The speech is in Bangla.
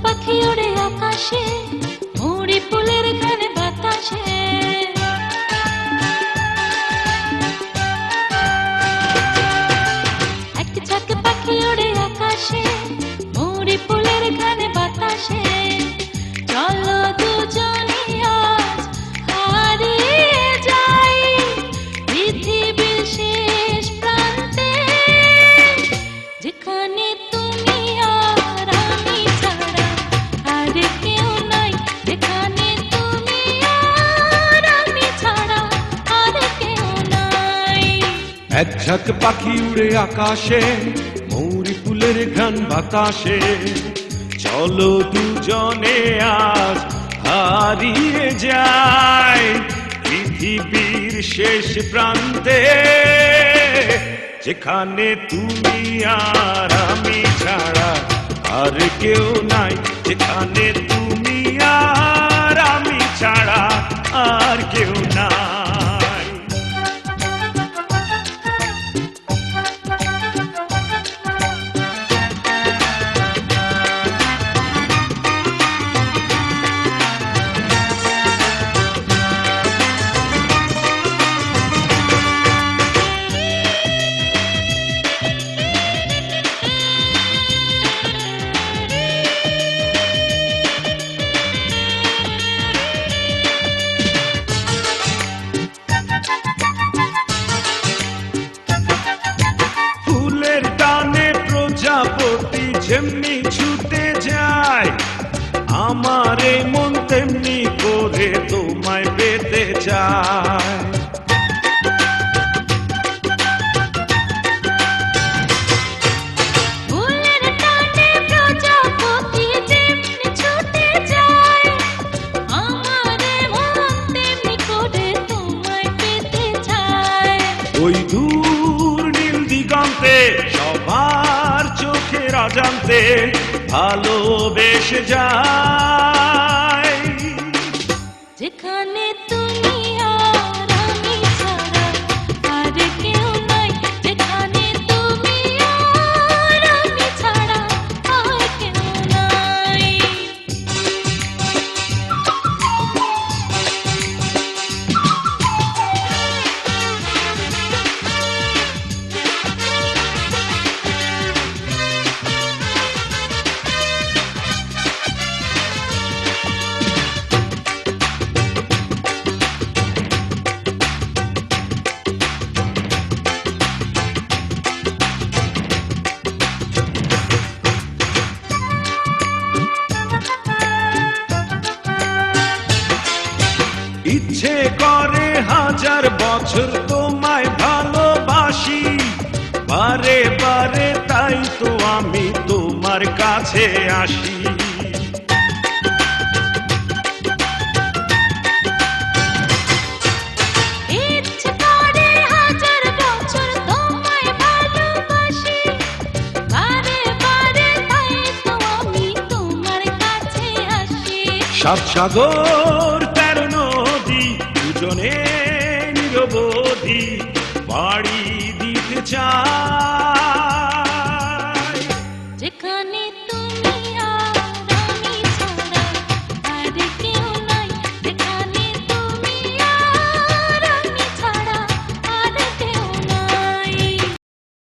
পাখি ওড়ে আকাশে, মুড়ি ফুলের গানে বাতাসে। এক ঝাঁক পাখি ওড়ে আকাশে, মুড়ি ফুলের গানে বাতাসে। চলো দুজনে আজ হারিয়ে যাই পৃথিবীর শেষ প্রান্তে, যেখানে তুমি আর আমি ছাড়া আর কেউ নাই। যেখানে তুমি আর আমি ছাড়া আর কেউ নাই। এক ঝাঁক পাখি উড়ে আকাশে, মৌরি ফুলের ঘ্রাণ বাতাসে। চলো দুজনে আজ হারিয়ে যাই পৃথিবীর শেষ প্রান্তে, যেখানে তুমি আর আমি ছাড়া আর কেউ নাই। যেখানে তুমি আর আমি ছাড়া আর কেউ নাই। প্রজাপতি যেমনি ছুটে যায়, আমারে মন তেমনি করে তোমায় পেতে চায়। ফুলের টানে প্রজাপতি যেমনি ছুটে যায়, আমারে মন তেমনি করে তোমায় পেতে চায়। ওই দূর নীল দিগন্তে সবার চোখের অজান্তে ভালোবেসে যায়। যেখানে তুমি আর আমি ছাড়া আর কেউ নাই। যেখানে তুমি আর আমি ছাড়া আর কেউ নাই। ইচ্ছে করে হাজার বছর তোমায় ভালোবাসি, বারে বারে তাই তো আমি তোমার কাছে আসি। ইচ্ছে করে হাজার বছর তোমায় ভালোবাসি, বারে বারে তাই তো আমি তোমার কাছে আসি। সাত সাগর তেরো নদী দুজনে নিরবধি বাড়ি দিতে চায়।